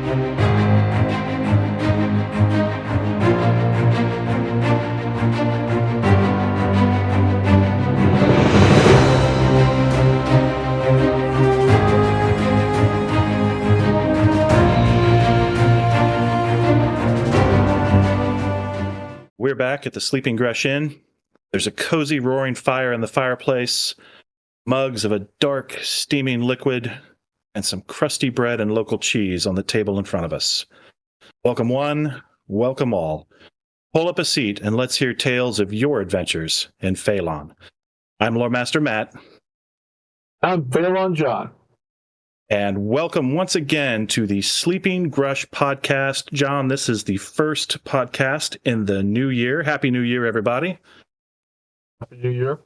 We're back at the Sleeping Grush Inn. There's a cozy roaring fire in the fireplace, mugs of a dark, steaming liquid, and some crusty bread and local cheese on the table in front of us. Welcome one, welcome all. Pull up a seat and let's hear tales of your adventures in Phelan. I'm Lore Master Matt. I'm Phelan Jon. And welcome once again to the Sleeping Grush podcast. Jon, this is the first podcast in the new year. Happy New Year, everybody. Happy New Year.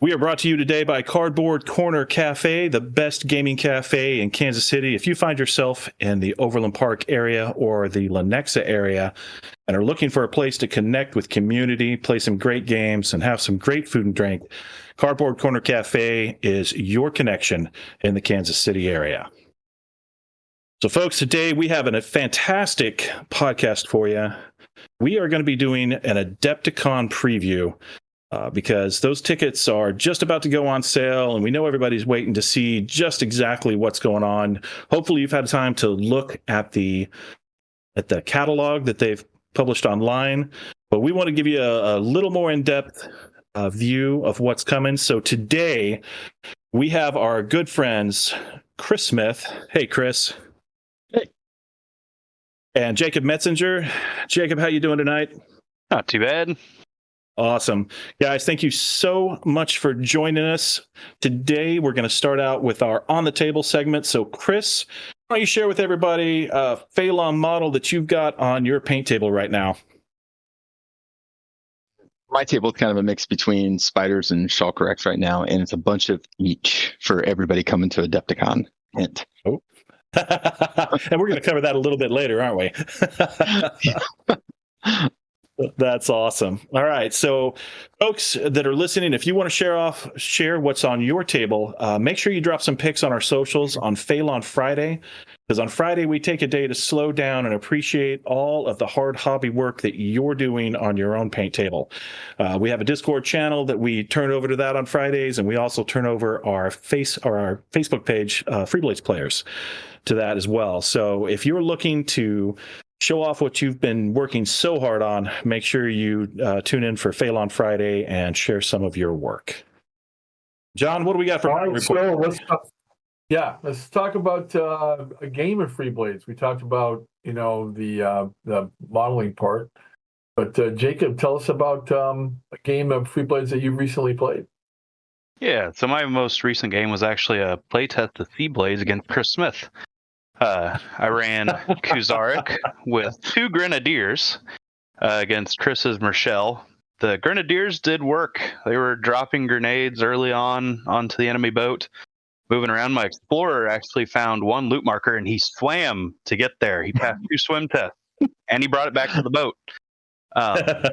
We are brought to you today by Cardboard Corner Cafe, the best gaming cafe in Kansas City. If you find yourself in the Overland Park area or the Lenexa area and are looking for a place to connect with community, play some great games, and have some great food and drink, Cardboard Corner Cafe is your connection in the Kansas City area. So, folks, today we have a fantastic podcast for you. We are going to be doing an Adepticon preview. Because those tickets are just about to go on sale, and we know everybody's waiting to see just exactly what's going on. Hopefully, you've had time to look at the catalog that they've published online, but we want to give you a little more in-depth view of what's coming. So today, we have our good friends, Chris Smith. Hey, Chris. Hey. And Jacob Metzinger. Jacob, how you doing tonight? Not too bad. Awesome. Guys, thank you so much for joining us. Today, we're going to start out with our On the Table segment. So, Chris, why don't you share with everybody a Phelan model that you've got on your paint table right now? My table is kind of a mix between spiders and Shulker X right now, and it's a bunch of each for everybody coming to Adepticon. Hint. Oh. And we're going to cover that a little bit later, aren't we? That's awesome. All right. So, folks that are listening, if you want to share what's on your table, make sure you drop some pics on our socials on Phelan Friday, because on Friday we take a day to slow down and appreciate all of the hard hobby work that you're doing on your own paint table. We have a Discord channel that we turn over to that on Fridays, and we also turn over our Facebook page, Freeblades Players, to that as well. So if you're looking to show off what you've been working so hard on, make sure you tune in for Phelan Friday and share some of your work. Jon, what do we got for report? So let's talk about a game of Freeblades. We talked about the modeling part, but Jacob, tell us about a game of Freeblades that you've recently played. Yeah, so my most recent game was actually a playtest of Seablades against Chris Smith. I ran Kuzaric with 2 Grenadiers against Chris's Marshall. The Grenadiers did work. They were dropping grenades early on onto the enemy boat, moving around. My Explorer actually found 1 loot marker, and he swam to get there. He passed 2 swim tests, and he brought it back to the boat. I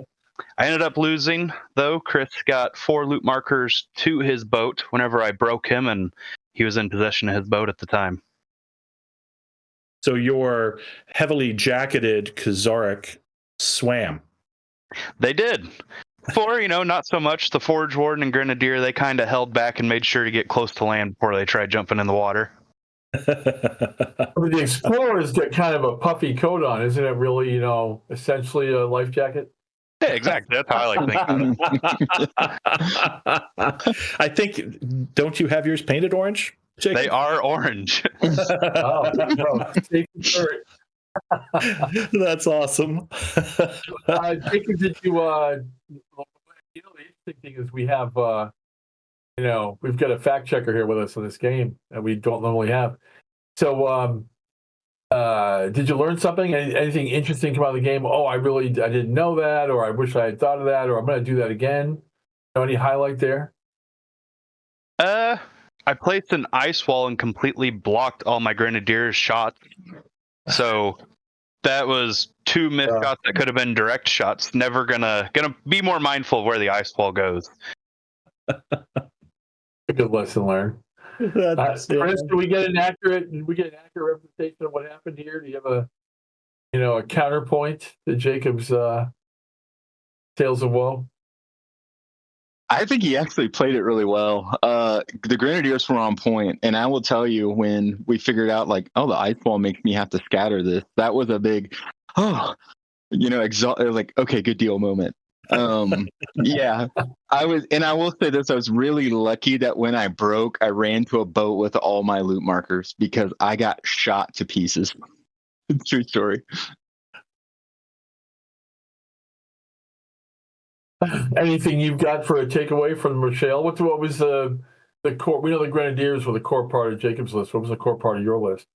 ended up losing, though. Chris got 4 loot markers to his boat whenever I broke him, and he was in possession of his boat at the time. So your heavily jacketed Kuzaric swam. They did. For, not so much. The Forge Warden and Grenadier, they kind of held back and made sure to get close to land before they tried jumping in the water. The Explorer's got kind of a puffy coat on, isn't it? Really, essentially a life jacket. Yeah, exactly. That's how I like thinking. I think, don't you have yours painted orange, Jacob? They are orange. Oh, no. That's awesome. Jacob, did you? The interesting thing is we have, we've got a fact checker here with us on this game that we don't normally have. So, did you learn something? Anything interesting come out of the game? Oh, I didn't know that, or I wish I had thought of that, or I'm going to do that again. Any highlight there? I placed an ice wall and completely blocked all my Grenadiers' shots. So that was 2 missed shots that could have been direct shots. Never gonna be more mindful of where the ice wall goes. A good lesson learned. That's, Chris, do we get an accurate representation of what happened here? Do you have a counterpoint to Jacob's tales of woe? I think he actually played it really well. The Grenadiers were on point, and I will tell you, when we figured out, like, oh, the ice wall makes me have to scatter this, that was a big, like, okay, good deal moment. Yeah, I will say this: I was really lucky that when I broke, I ran to a boat with all my loot markers because I got shot to pieces. True story. Anything you've got for a takeaway from Michelle? What was the core? We know the Grenadiers were the core part of Jacob's list. What was the core part of your list?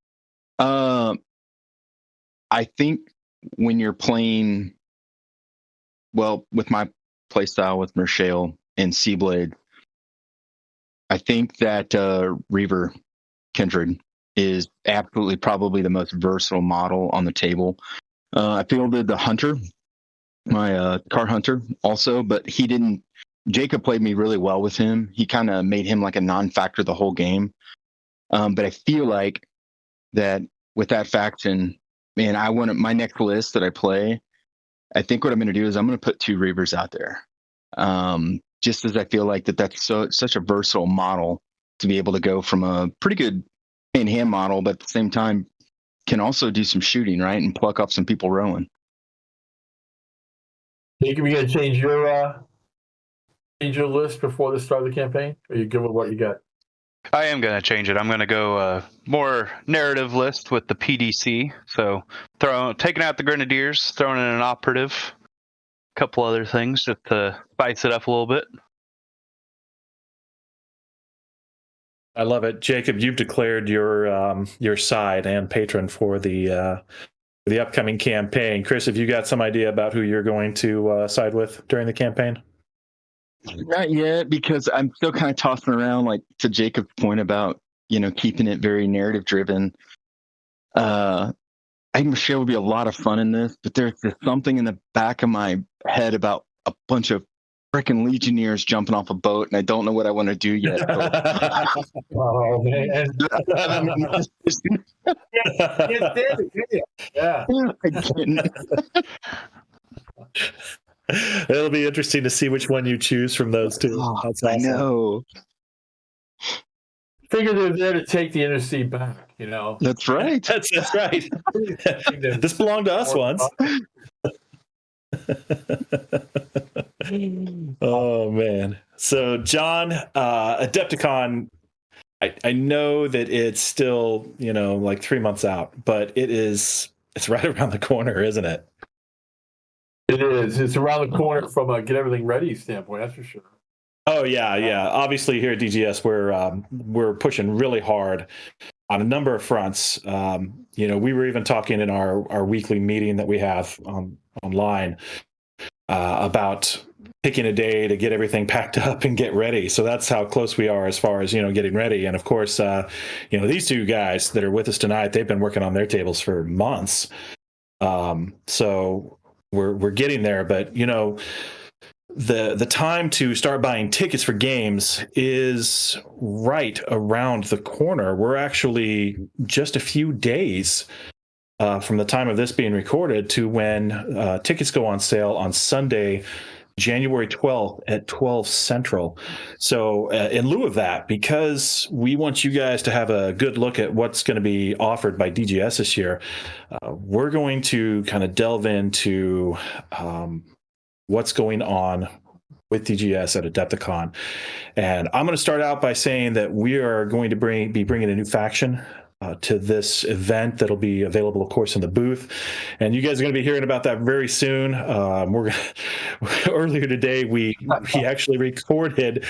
I think when you're playing, well, with my playstyle with Mershale and Seablade, I think that Reaver Kindred is absolutely probably the most versatile model on the table. I fielded the Hunter, my car Hunter also, but he didn't. Jacob played me really well with him. He kind of made him like a non-factor the whole game. But I feel like that with that faction, man, I want my next list that I play. I think what I'm going to do is I'm going to put 2 Reavers out there, just as I feel like that's such a versatile model to be able to go from a pretty good hand model, but at the same time can also do some shooting, right, and pluck off some people rowing. Think we going to change your list before the start of the campaign? Or are you good with what you got? I am going to change it. I'm going to go more narrative list with the PDC. So taking out the Grenadiers, throwing in an operative, a couple other things just to spice it up a little bit. I love it, Jacob. You've declared your side and patron for the upcoming campaign. Chris, have you got some idea about who you're going to side with during the campaign? Not yet, because I'm still kind of tossing around, like, to Jacob's point about, keeping it very narrative driven. I think Michelle would be a lot of fun in this, but there's just something in the back of my head about a bunch of freaking Legionnaires jumping off a boat, and I don't know what I want to do yet. Oh man! Yeah. I can't. It'll be interesting to see which one you choose from those 2. Oh, That's awesome. I know. Figure they're there to take the inner sea back. That's right. That's right. This belonged to us once. Oh man! So Jon, Adepticon. I know that it's still like 3 months out, but it's right around the corner, isn't it? It is. It's around the corner from a get everything ready standpoint. That's for sure. Oh yeah. Obviously, here at DGS, we're pushing really hard on a number of fronts. We were even talking in our weekly meeting that we have online about picking a day to get everything packed up and get ready. So that's how close we are as far as getting ready. And of course, these 2 guys that are with us tonight, they've been working on their tables for months. So we're getting there, but the time to start buying tickets for games is right around the corner. We're actually just a few days from the time of this being recorded to when tickets go on sale on Sunday, January 12th at 12 Central. So in lieu of that, because we want you guys to have a good look at what's going to be offered by DGS this year, we're going to kind of delve into what's going on with DGS at Adepticon. And I'm going to start out by saying that we are going to be bringing a new faction to this event that'll be available, of course, in the booth. And you guys are going to be hearing about that very soon. Earlier today, we actually recorded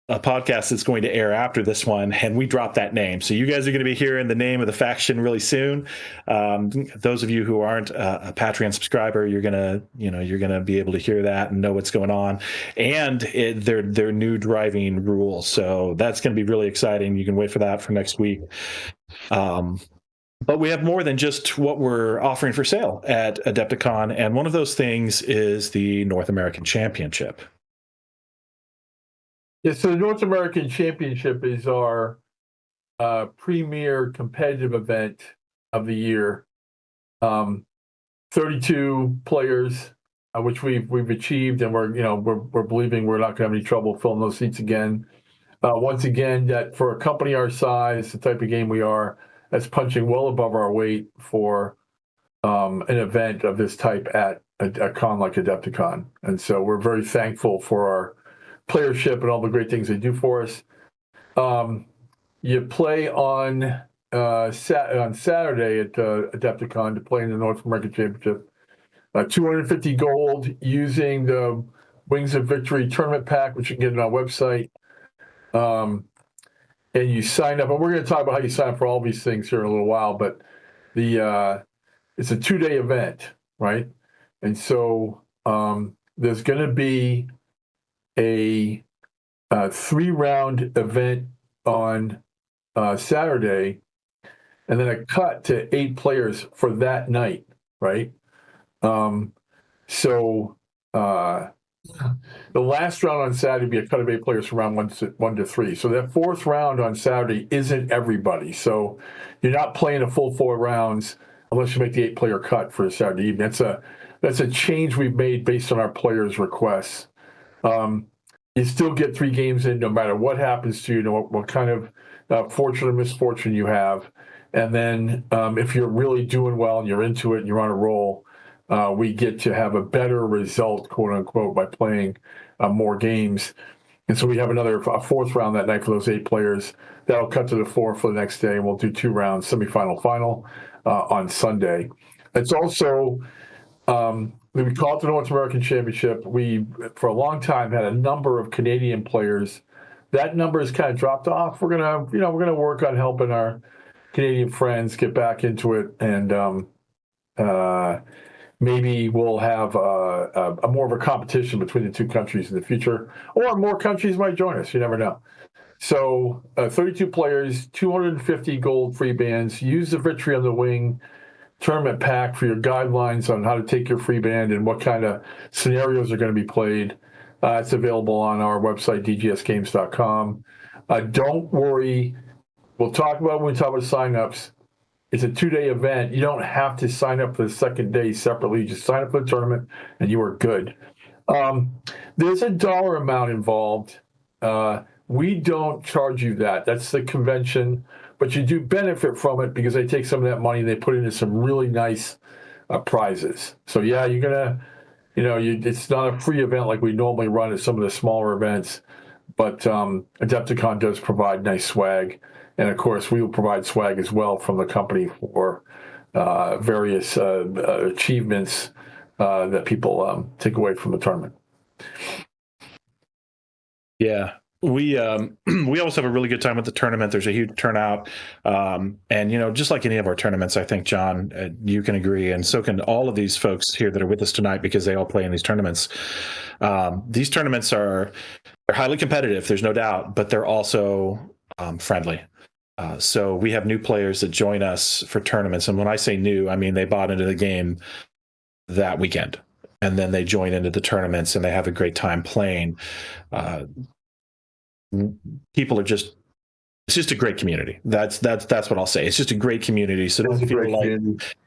a podcast that's going to air after this one, and we dropped that name. So you guys are going to be hearing the name of the faction really soon. Those of you who aren't a Patreon subscriber, you're gonna be able to hear that and know what's going on, and their new driving rules. So that's going to be really exciting. You can wait for that for next week. But we have more than just what we're offering for sale at Adepticon, and one of those things is the North American Championship. Yeah, so the North American Championship is our premier competitive event of the year. 32 players, which we've achieved, and we're believing we're not going to have any trouble filling those seats again. Once again, that for a company our size, the type of game we are, that's punching well above our weight for an event of this type at a con like Adepticon. And so we're very thankful for our playership and all the great things they do for us. You play on Saturday at Adepticon to play in the North American Championship. 250 gold using the Wings of Victory tournament pack, which you can get on our website. And you sign up, and we're going to talk about how you sign up for all these things here in a little while, but it's a 2-day event, right? And so there's going to be a 3-round event on Saturday, and then a cut to 8 players for that night, right? So the last round on Saturday will be a cut of 8 players from round 1 to 3. So that 4th round on Saturday isn't everybody. So you're not playing a full 4 rounds unless you make the 8-player cut for Saturday evening. That's a change we've made based on our players' requests. You still get 3 games in no matter what happens to you, what kind of fortune or misfortune you have. And then if you're really doing well and you're into it and you're on a roll, we get to have a better result, quote unquote, by playing more games. And so we have a 4th round that night for those 8 players. That'll cut to the 4 for the next day, and we'll do 2 rounds, semifinal, final on Sunday. It's also, we call it the North American Championship. We, for a long time, had a number of Canadian players. That number has kind of dropped off. We're gonna work on helping our Canadian friends get back into it, and maybe we'll have a more of a competition between the 2 countries in the future, or more countries might join us. You never know. So 32 players, 250 gold free bands. Use the Victory on the Wing tournament pack for your guidelines on how to take your free band and what kind of scenarios are going to be played. It's available on our website, dgsgames.com. Don't worry. We'll talk about when we talk about signups. It's a 2-day event. You don't have to sign up for the second day separately. You just sign up for the tournament, and you are good. There's a dollar amount involved. We don't charge you that. That's the convention. But you do benefit from it because they take some of that money and they put it into some really nice prizes. So, yeah, you're going to, it's not a free event like we normally run at some of the smaller events. But Adepticon does provide nice swag. And, of course, we will provide swag as well from the company for various achievements that people take away from the tournament. Yeah. We always have a really good time at the tournament. There's a huge turnout. And, just like any of our tournaments, I think, John, you can agree, and so can all of these folks here that are with us tonight because they all play in these tournaments. These tournaments they're highly competitive, there's no doubt, but they're also friendly. So we have new players that join us for tournaments. And when I say new, I mean they bought into the game that weekend. And then they join into the tournaments and they have a great time playing. People are it's just a great community. That's what I'll say. It's just a great community. So don't feel like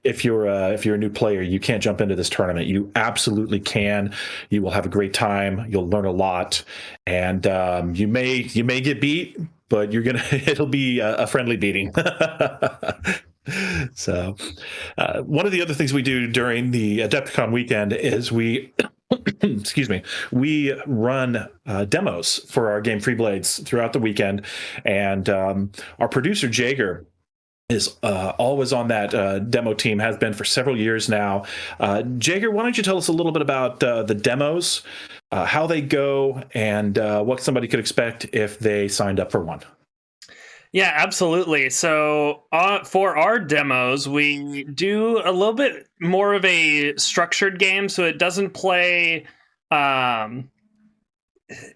if you're a new player, you can't jump into this tournament. You absolutely can. You will have a great time. You'll learn a lot, and you may get beat, but it'll be a friendly beating. So one of the other things we do during the Adepticon weekend is we run demos for our game Free Blades throughout the weekend, and our producer Jager is always on that demo team, has been for several years now. Jager, why don't you tell us a little bit about the demos, how they go, and what somebody could expect if they signed up for one? Yeah, absolutely. So for our demos, we do a little bit more of a structured game. So it doesn't play...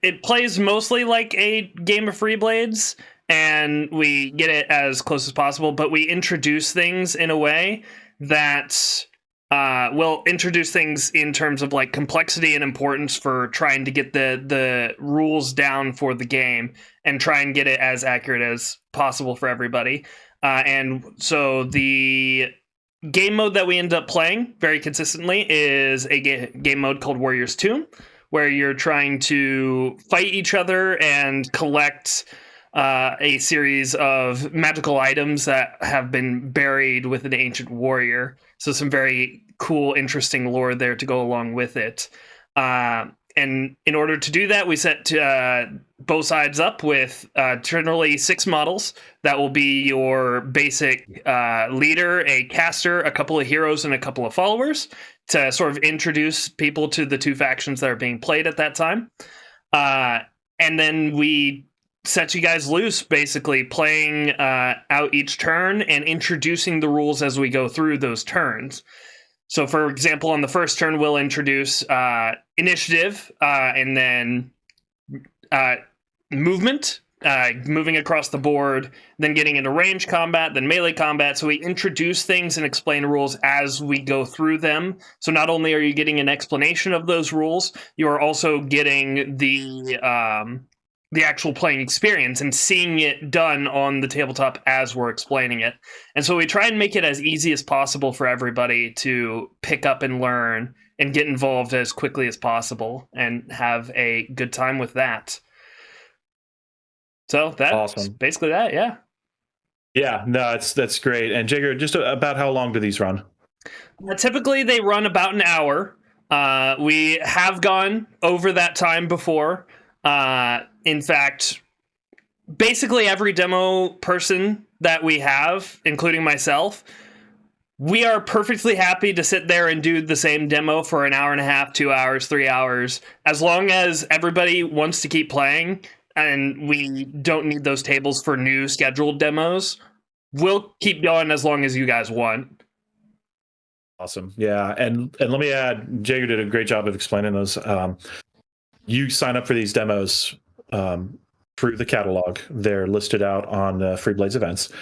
it plays mostly like a game of Free Blades, and we get it as close as possible, but we introduce things in a way that we'll introduce things in terms of like complexity and importance for trying to get the rules down for the game and try and get it as accurate as possible for everybody. And so the game mode that we end up playing very consistently is a game mode called Warriors Tomb, where you're trying to fight each other and collect a series of magical items that have been buried with an ancient warrior. So some very cool, interesting lore there to go along with it. And in order to do that, we set both sides up with generally 6 models. That will be your basic leader, a caster, a couple of heroes, and a couple of followers to sort of introduce people to the 2 factions that are being played at that time. And then we set you guys loose, basically playing out each turn and introducing the rules as we go through those turns. So, for example, on the first turn, we'll introduce initiative and then movement, moving across the board, then getting into range combat, then melee combat. So we introduce things and explain rules as we go through them. So not only are you getting an explanation of those rules, you are also getting the actual playing experience and seeing it done on the tabletop as we're explaining it. And so we try and make it as easy as possible for everybody to pick up and learn and get involved as quickly as possible and have a good time with that. So that's Awesome. basically that, yeah. Yeah, no, that's great. And Jagger, just about how long do these run? Typically, they run about an hour. We have gone over that time before. In fact, basically every demo person that we have, including myself, we are perfectly happy to sit there and do the same demo for an hour and a half, 2 hours, 3 hours, as long as everybody wants to keep playing and we don't need those tables for new scheduled demos. We'll keep going as long as you guys want. Awesome. Yeah. And let me add, Jagger did a great job of explaining those. You sign up for these demos through the catalog. They're listed out on Free Blades events.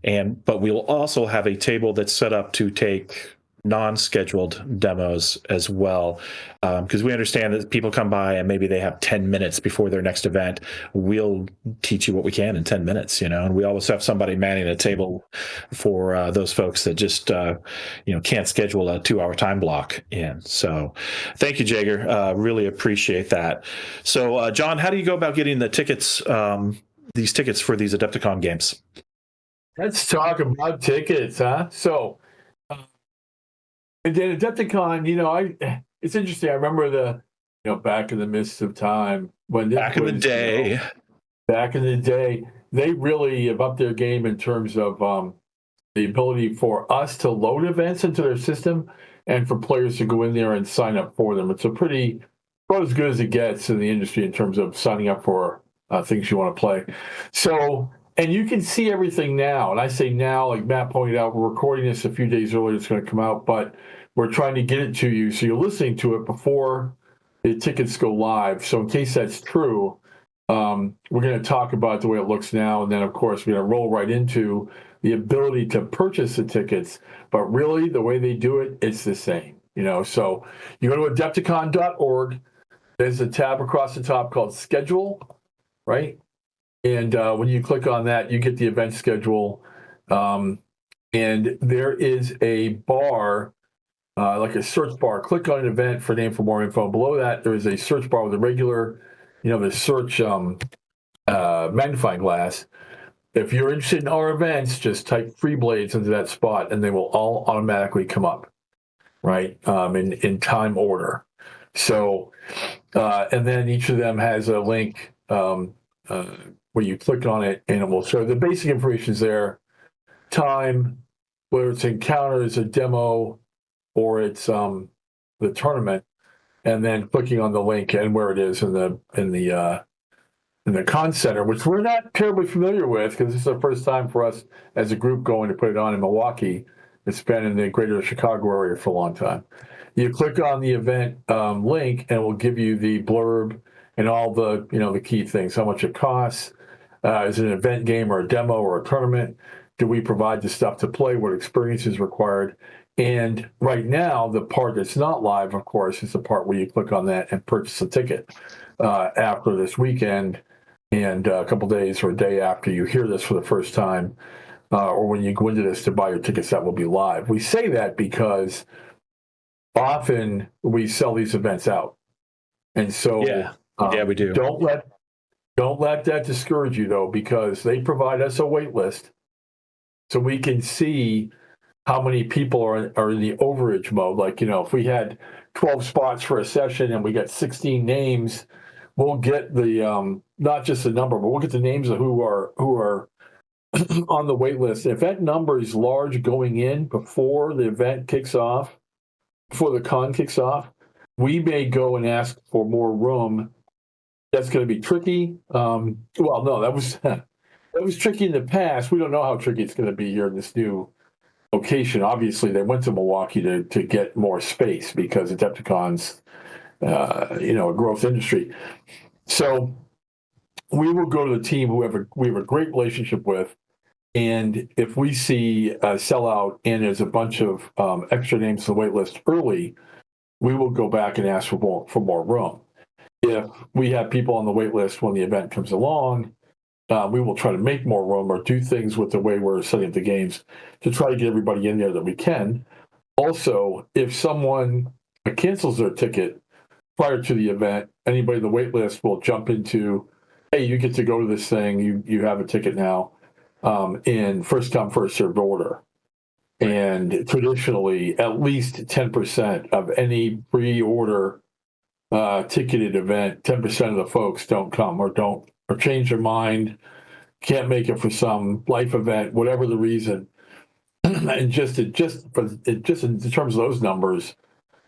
But we'll also have a table that's set up to take non-scheduled demos as well, because we understand that people come by and maybe they have 10 minutes before their next event. We'll teach you what we can in 10 minutes, and we always have somebody manning a table for those folks that just can't schedule a 2-hour time block in. So thank you, Jagger. Really appreciate that. So John, how do you go about getting the tickets, these tickets for these Adepticon games? Let's talk about tickets, huh? So, and then Adepticon, it's interesting. I remember back in the midst of time when back in the day, they really have upped their game in terms of the ability for us to load events into their system and for players to go in there and sign up for them. It's about as good as it gets in the industry in terms of signing up for things you want to play. So. And you can see everything now. And I say now, like Matt pointed out, we're recording this a few days earlier. It's going to come out, but we're trying to get it to you. So you're listening to it before the tickets go live. So in case that's true, we're going to talk about the way it looks now. And then, of course, we're going to roll right into the ability to purchase the tickets. But really, the way they do it, it's the same. So you go to adepticon.org. There's a tab across the top called Schedule, right? And when you click on that, you get the event schedule. And there is a bar, like a search bar. Click on an event for name for more info. Below that, there is a search bar with a regular, the search magnifying glass. If you're interested in our events, just type Free Blades into that spot, and they will all automatically come up, right, in time order. So, and then each of them has a link where you click on it and it will show the basic information is there, time, whether it's encounters, a demo, or it's the tournament, and then clicking on the link and where it is in the con center, which we're not terribly familiar with because this is the first time for us as a group going to put it on in Milwaukee. It's been in the greater Chicago area for a long time. You click on the event link and it will give you the blurb and all the the key things, how much it costs. Is it an event game or a demo or a tournament? Do we provide the stuff to play? What experience is required? And right now, the part that's not live, of course, is the part where you click on that and purchase a ticket after this weekend and a couple days or a day after you hear this for the first time, or when you go into this to buy your tickets, that will be live. We say that because often we sell these events out. And so we do. Don't let that discourage you, though, because they provide us a wait list so we can see how many people are in the overage mode. Like, if we had 12 spots for a session and we got 16 names, we'll get the not just the number, but we'll get the names of who are on the wait list. If that number is large going in before the event kicks off, before the con kicks off, we may go and ask for more room. That's going to be tricky. Well, no, that was tricky in the past. We don't know how tricky it's going to be here in this new location. Obviously, they went to Milwaukee to get more space because Adepticon's, a growth industry. So we will go to the team we have a great relationship with, and if we see a sellout and there's a bunch of extra names on the wait list early, we will go back and ask for more room. If we have people on the wait list when the event comes along, we will try to make more room or do things with the way we're setting up the games to try to get everybody in there that we can. Also, if someone cancels their ticket prior to the event, anybody on the wait list will jump into, hey, you get to go to this thing. You have a ticket now, in first come, first served order. And traditionally, at least 10% of any pre-order ticketed event, 10% of the folks don't come or change their mind, can't make it for some life event, whatever the reason. And just in terms of those numbers,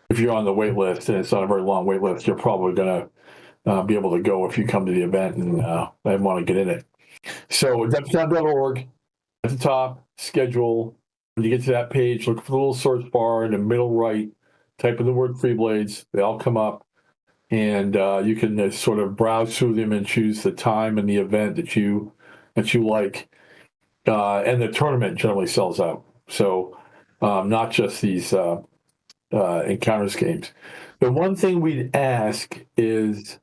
if you're on the wait list and it's not a very long wait list, you're probably going to be able to go if you come to the event and want to get in it. So Adepticon.org, at the top, schedule. When you get to that page, look for the little search bar in the middle right, type in the word Free Blades. They all come up. And you can sort of browse through them and choose the time and the event that you like. And the tournament generally sells out. So not just these encounters games. The one thing we'd ask is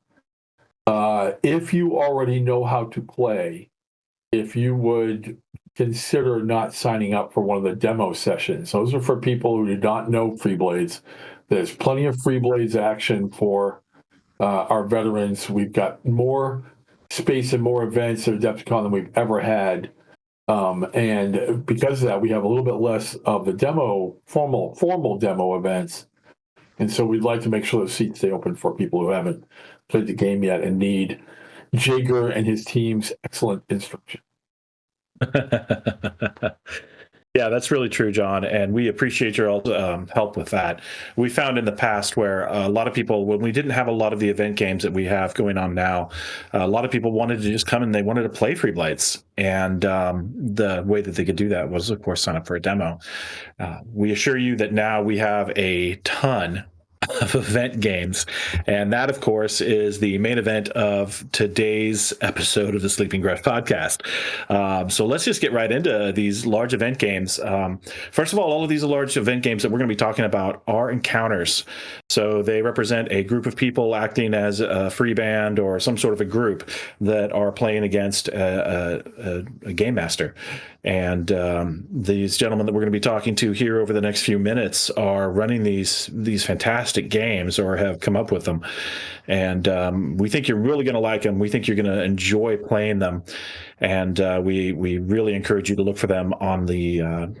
if you already know how to play, if you would consider not signing up for one of the demo sessions. Those are for people who do not know Free Blades. There's plenty of Free Blades action for our veterans. We've got more space and more events at Adepticon than we've ever had. And because of that, we have a little bit less of the formal demo events. And so we'd like to make sure the seats stay open for people who haven't played the game yet and need Jaeger and his team's excellent instruction. Yeah, that's really true, John, and we appreciate your help with that. We found in the past where a lot of people, when we didn't have a lot of the event games that we have going on now, a lot of people wanted to just come and they wanted to play Free Blades. And the way that they could do that was, of course, sign up for a demo. We assure you that now we have a ton of event games, and that, of course, is the main event of today's episode of the Sleeping Grush podcast. So let's just get right into these large event games. First of all of these large event games that we're going to be talking about are encounters. So they represent a group of people acting as a free band or some sort of a group that are playing against a game master. And these gentlemen that we're going to be talking to here over the next few minutes are running these fantastic games, or have come up with them. And we think you're really going to like them. We think you're going to enjoy playing them. And we really encourage you to look for them on the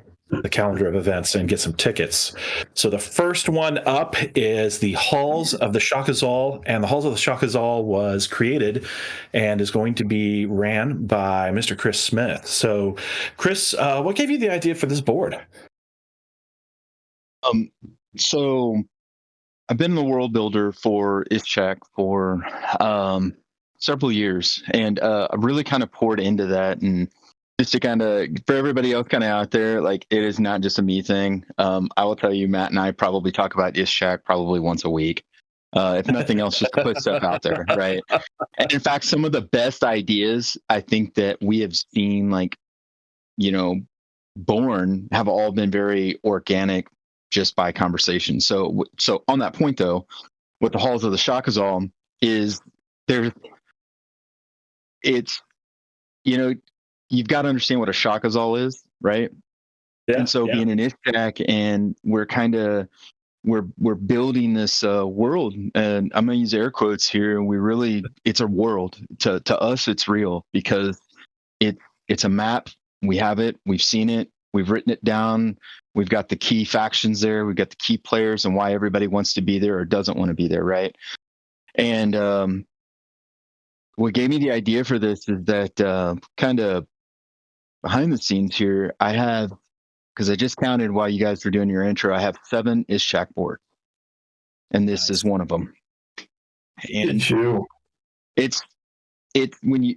calendar of events and get some tickets. So the first one up is the Halls of the Shakazal, and the Halls of the Shakazal was created and is going to be ran by Mr. Chris Smith. So Chris, what gave you the idea for this board? So I've been the world builder for Ishchak for several years, and I've really kind of poured into that. And just to kind of, for everybody else kind of out there, like, it is not just a me thing. I will tell you, Matt and I probably talk about Ishchak probably once a week. If nothing else, just to put stuff out there, right? And in fact, some of the best ideas I think that we have seen, like, born have all been very organic just by conversation. So on that point though, with the halls of the Shakazal is there's it's you've got to understand what a Shakazal is, right? Yeah. And so being an Ishak, and we're building this world, and I'm gonna use air quotes here. It's a world to us. It's real because it's a map. We have it. We've seen it. We've written it down. We've got the key factions there. We've got the key players and why everybody wants to be there or doesn't want to be there, right? And what gave me the idea for this is that kind of behind the scenes here, I have, because I just counted while you guys were doing your intro, I have 7 Ishak boards, and this is one of them. And it's when you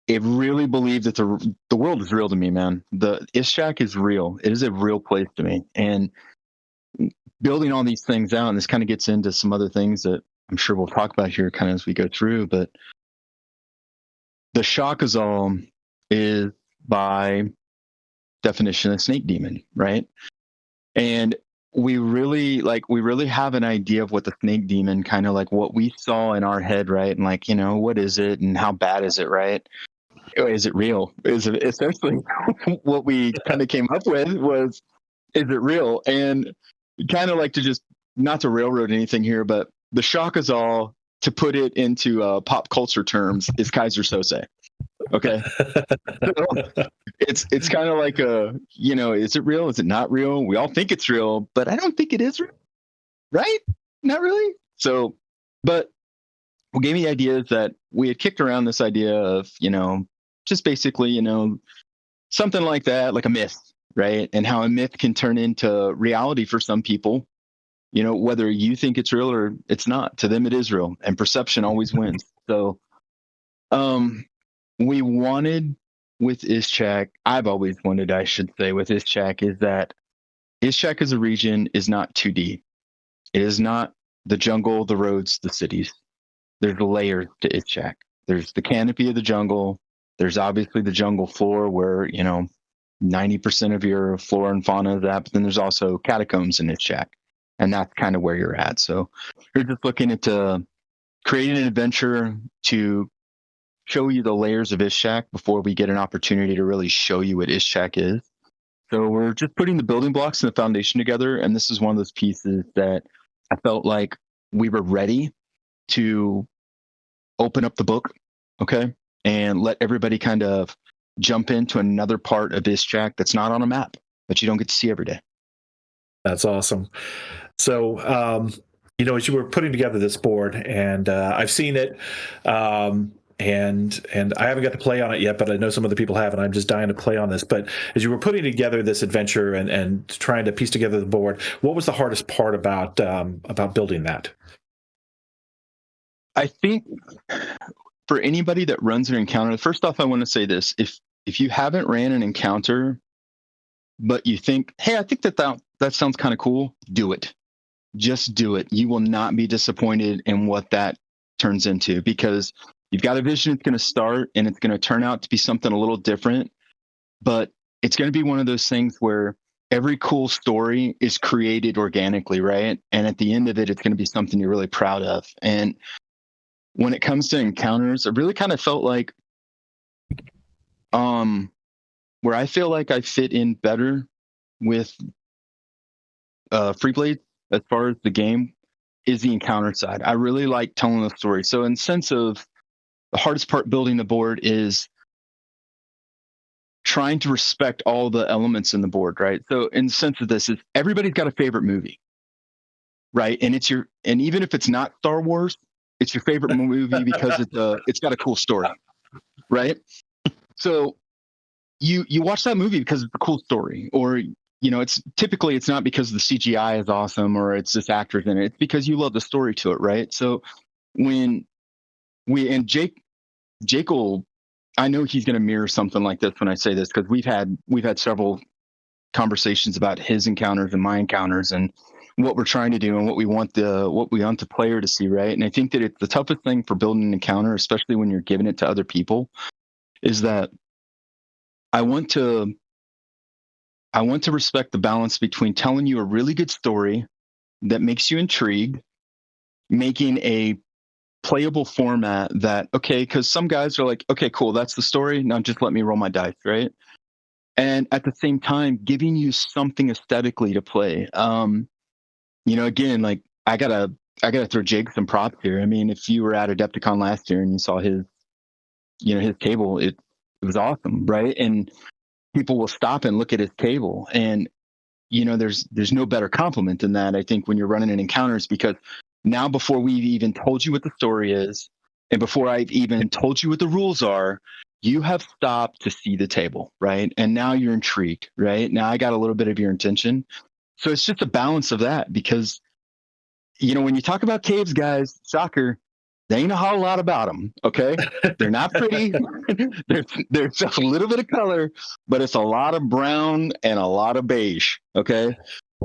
really believe that the world is real to me, man. The Ishak is real. It is a real place to me, and building all these things out, and this kind of gets into some other things that I'm sure we'll talk about here kind of as we go through, but the Shakazal is by definition a snake demon, right? And we really have an idea of what the snake demon, kind of like what we saw in our head, right? And like, what is it and how bad is it, right? Is it real? Is it essentially what we kind of came up with was, is it real? And kind of like to just, not to railroad anything here, but the Shakazal, to put it into pop culture terms, is Kaiser Sose. Okay. So it's kind of like is it real? Is it not real? We all think it's real, but I don't think it is real, right? Not really. So, but what gave me the idea is that we had kicked around this idea of, just basically, something like that, like a myth, right? And how a myth can turn into reality for some people, whether you think it's real or it's not. To them, it is real, and perception always wins. So, we wanted with Ishak, I've always wanted, I should say, with Ishak, is that Ishak as a region is not 2D. It is not the jungle, the roads, the cities. There's a layer to Ishak. There's the canopy of the jungle. There's obviously the jungle floor where, 90% of your flora and fauna is at, but then there's also catacombs in Ishak. And that's kind of where you're at. So you're just looking at creating an adventure to show you the layers of Ishak before we get an opportunity to really show you what Ishak is. So we're just putting the building blocks and the foundation together. And this is one of those pieces that I felt like we were ready to open up the book, okay, and let everybody kind of jump into another part of Ishak that's not on a map, that you don't get to see every day. That's awesome. So, as you were putting together this board, and I've seen it, and I haven't got to play on it yet, but I know some other people have, and I'm just dying to play on this. But as you were putting together this adventure and trying to piece together the board, what was the hardest part about building that? I think for anybody that runs an encounter, first off, I want to say this: if you haven't ran an encounter, but you think, hey, I think that sounds kind of cool, do it. Just do it. You will not be disappointed in what that turns into, because you've got a vision. It's going to start and it's going to turn out to be something a little different, but it's going to be one of those things where every cool story is created organically, right? And at the end of it, it's going to be something you're really proud of. And when it comes to encounters, I really kind of felt like where I feel like I fit in better with Freeblade as far as the game is the encounter side. I really like telling the story. So in sense of the hardest part building the board is trying to respect all the elements in the board, right? So in the sense of this is everybody's got a favorite movie, right? And and even if it's not Star Wars, it's your favorite movie because it's got a cool story, right? So you watch that movie because it's a cool story, or it's not because the CGI is awesome or it's just actors in it. It's because you love the story to it, right? So when Jake will, I know he's going to mirror something like this when I say this, because we've had several conversations about his encounters and my encounters and what we're trying to do and what we want the player to see, right? And I think that it's the toughest thing for building an encounter, especially when you're giving it to other people, is that I want to I want to respect the balance between telling you a really good story that makes you intrigued, making a playable format that, okay, because some guys are like, okay, cool, that's the story. Now just let me roll my dice, right? And at the same time, giving you something aesthetically to play. Again, like I gotta throw Jake some props here. I mean, if you were at Adepticon last year and you saw his table, it was awesome, right? And people will stop and look at his table, and there's no better compliment than that, I think, when you're running in encounters, because now before we've even told you what the story is, and before I've even told you what the rules are, you have stopped to see the table, right? And now you're intrigued, right? Now I got a little bit of your attention. So it's just a balance of that, because when you talk about caves, guys, soccer, there ain't a whole lot about them. Okay, they're not pretty. there's just a little bit of color, but it's a lot of brown and a lot of beige. Okay,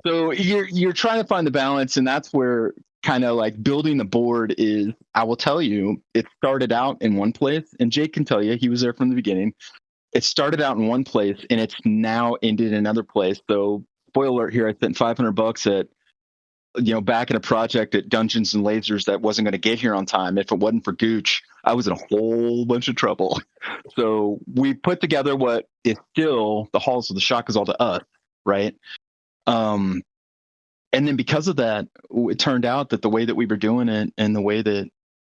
so you're trying to find the balance, and that's where kind of like building the board is. I will tell you, it started out in one place, and Jake can tell you he was there from the beginning. It started out in one place, and it's now ended in another place. So, spoiler alert here: I spent $500 at back in a project at Dungeons and Lasers that wasn't going to get here on time. If it wasn't for Gooch, I was in a whole bunch of trouble. So we put together what is still the Halls of the Shakazal to us, right? And then because of that, it turned out that the way that we were doing it and the way that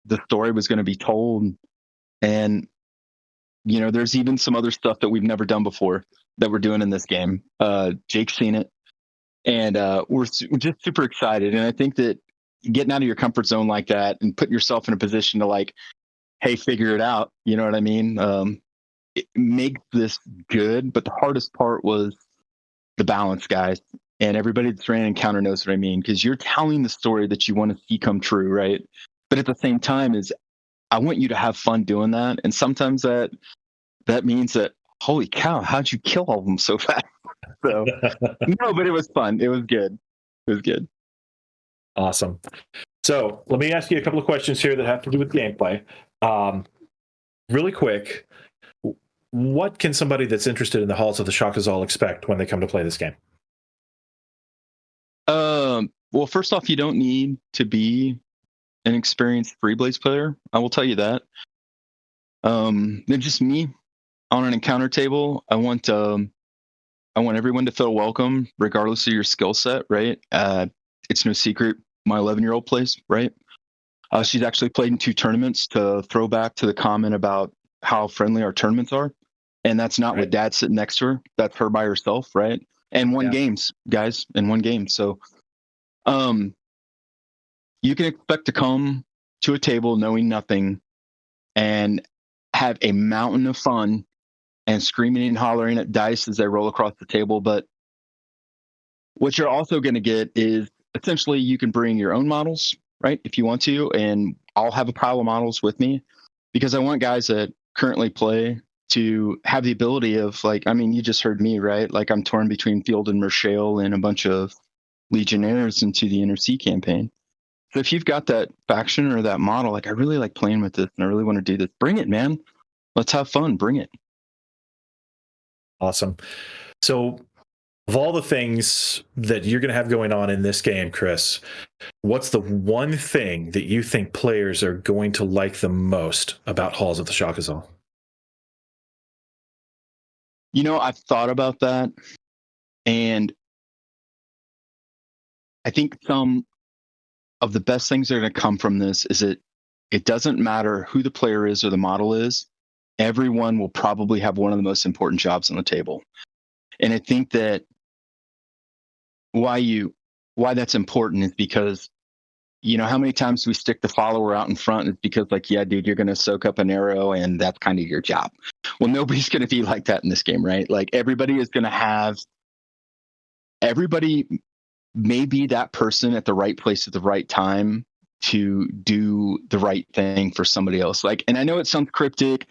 the story was going to be told, and there's even some other stuff that we've never done before that we're doing in this game. Jake's seen it. And we're just super excited. And I think that getting out of your comfort zone like that and putting yourself in a position to like, hey, figure it out. You know what I mean? It makes this good. But the hardest part was the balance, guys. And everybody that's ran Encounter knows what I mean, because you're telling the story that you want to see come true, right? But at the same time, I want you to have fun doing that. And sometimes that means that, holy cow, how'd you kill all of them so fast? So no, but it was fun. It was good. It was good. Awesome. So let me ask you a couple of questions here that have to do with gameplay. Really quick, what can somebody that's interested in the Halls of the Shakazal expect when they come to play this game? Well, first off, you don't need to be an experienced Freeblaze player. I will tell you that. Then just me on an encounter table. I want everyone to feel welcome, regardless of your skill set, right? It's no secret my 11-year-old plays, right? She's actually played in 2 tournaments, to throw back to the comment about how friendly our tournaments are. And that's not with Dad sitting next to her. That's her by herself, right? And won games, guys, and 1 game. So you can expect to come to a table knowing nothing and have a mountain of fun and screaming and hollering at dice as they roll across the table. But what you're also going to get is essentially you can bring your own models, right? If you want to, and I'll have a pile of models with me, because I want guys that currently play to have the ability of, like, I mean, you just heard me, right? Like, I'm torn between Field and Mershale and a bunch of Legionnaires into the Inner Sea campaign. So if you've got that faction or that model, like, I really like playing with this and I really want to do this, bring it, man. Let's have fun. Bring it. Awesome. So of all the things that you're going to have going on in this game, Chris, what's the one thing that you think players are going to like the most about Halls of the Shakazal? I've thought about that, and I think some of the best things that are going to come from this is it doesn't matter who the player is or the model is. Everyone will probably have one of the most important jobs on the table. And I think that why that's important is because, how many times we stick the follower out in front is because, like, yeah, dude, you're going to soak up an arrow and that's kind of your job. Well, nobody's going to be like that in this game, right? Like, everybody may be that person at the right place at the right time to do the right thing for somebody else. Like, and I know it sounds cryptic.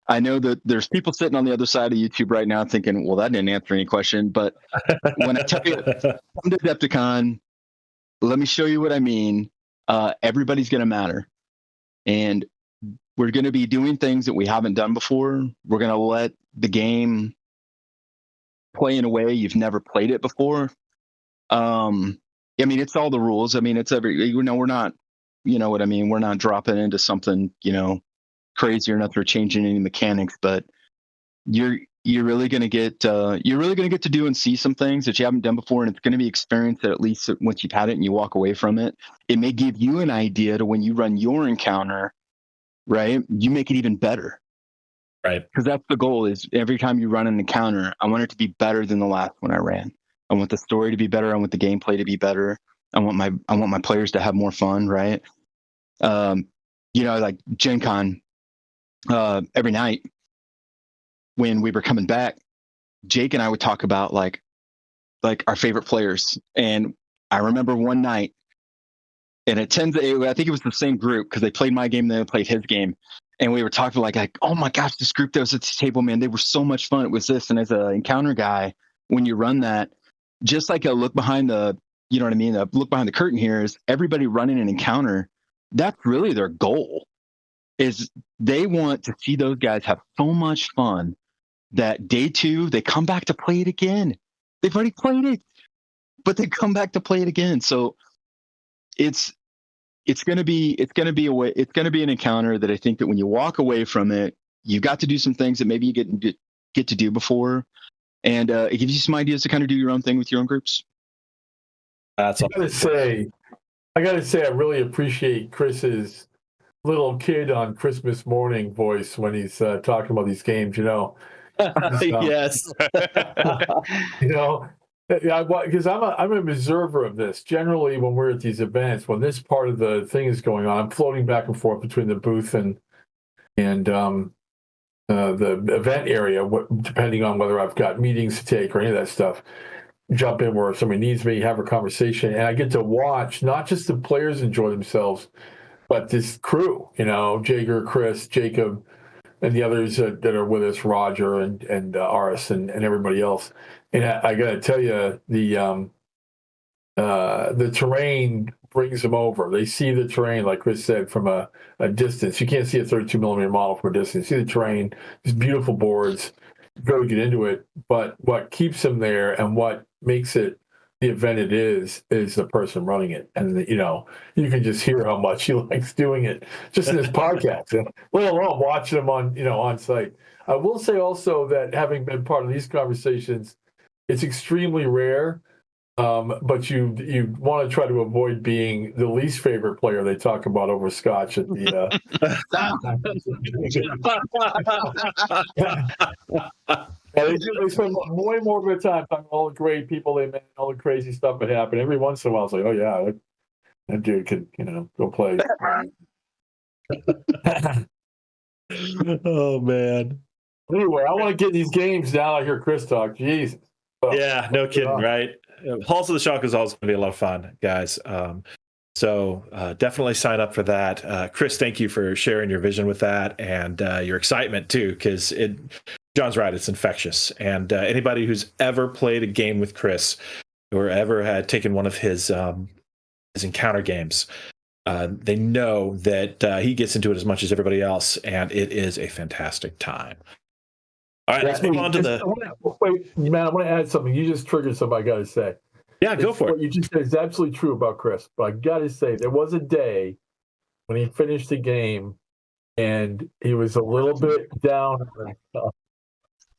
I know that there's people sitting on the other side of YouTube right now thinking, well, that didn't answer any question. But when I tell you, come to Adepticon, let me show you what I mean. Everybody's going to matter. And we're going to be doing things that we haven't done before. We're going to let the game play in a way you've never played it before. I mean, it's all the rules. I mean, it's we're not, you know what I mean? We're not dropping into something, crazy or nothing or changing any mechanics, but you're really going to get to do and see some things that you haven't done before. And it's going to be experience that at least once you've had it and you walk away from it, it may give you an idea to when you run your encounter, right? You make it even better. Right. Because that's the goal is every time you run an encounter, I want it to be better than the last one I ran. I want the story to be better. I want the gameplay to be better. I want my players to have more fun, right? Like Gen Con, every night when we were coming back, Jake and I would talk about like our favorite players. And I remember one night, and I think it was the same group because they played my game, then they played his game. And we were talking like, oh my gosh, this group that was at the table, man, they were so much fun. It was this. And as an encounter guy, when you run that, just like a look behind the, you know what I mean? A look behind the curtain here is everybody running an encounter. That's really their goal, is they want to see those guys have so much fun that day 2, they come back to play it again. They've already played it, but they come back to play it again. So it's going to be an encounter that I think that when you walk away from it, you've got to do some things that maybe you get to do before. And it gives you some ideas to kind of do your own thing with your own groups. That's all. I gotta say, I really appreciate Chris's little kid on Christmas morning voice when he's talking about these games. Yes. Because I'm an observer of this. Generally, when we're at these events, when this part of the thing is going on, I'm floating back and forth between the booth and the event area, depending on whether I've got meetings to take or any of that stuff. Jump in where somebody needs me, have a conversation, and I get to watch not just the players enjoy themselves, but this crew. Jaeger, Chris, Jacob, and the others that are with us, Roger and Aris and everybody else. And I got to tell you, the terrain brings them over. They see the terrain, like Chris said, from a distance. You can't see a 32 millimeter model from a distance. You see the terrain, these beautiful boards, really get into it. But what keeps them there and what makes it the event it is the person running it. And, you can just hear how much he likes doing it just in this podcast, and let alone watching him on site. I will say also that having been part of these conversations, it's extremely rare. But you want to try to avoid being the least favorite player they talk about over scotch at the. They spend way more of their time talking about all the great people they met, all the crazy stuff that happened. Every once in a while, it's like, oh yeah, that dude could go play. Oh man. Anyway, I want to get these games now. I hear Chris talk. Jesus. Yeah, no kidding, right? Halls of the Shock is always going to be a lot of fun, guys. So definitely sign up for that. Chris, thank you for sharing your vision with that and your excitement too, because John's right, it's infectious. And anybody who's ever played a game with Chris or ever had taken one of his encounter games, they know that he gets into it as much as everybody else, and it is a fantastic time. All right, let's move on to Wait, man, I want to add something. You just triggered something I got to say. Yeah, go for it. What you just said is absolutely true about Chris, but I got to say, there was a day when he finished the game and he was a little bit down,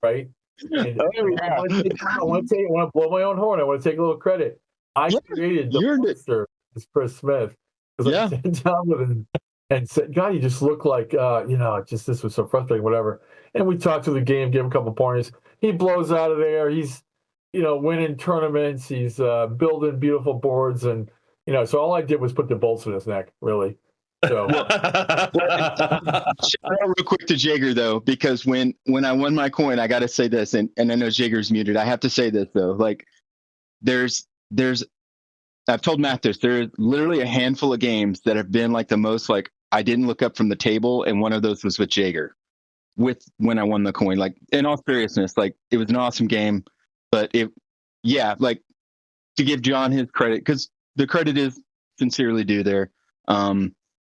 right? And I want to blow my own horn. I want to take a little credit. I created the monster, as Chris Smith, because I sat down with him and said, God, you just look like, this was so frustrating, whatever. And we talked through the game, gave him a couple pointers. He blows out of there. He's, winning tournaments. He's building beautiful boards. And, so all I did was put the bolts in his neck, really. So, shout out real quick to Jaeger, though, because when I won my coin, I got to say this, and I know Jaeger's muted. I have to say this, though. Like, I've told Matt this. There's literally a handful of games that have been like the most, like, I didn't look up from the table, and one of those was with Jaeger. When I won the coin, like, in all seriousness, like, it was an awesome game, but like, to give John his credit, because the credit is sincerely due there.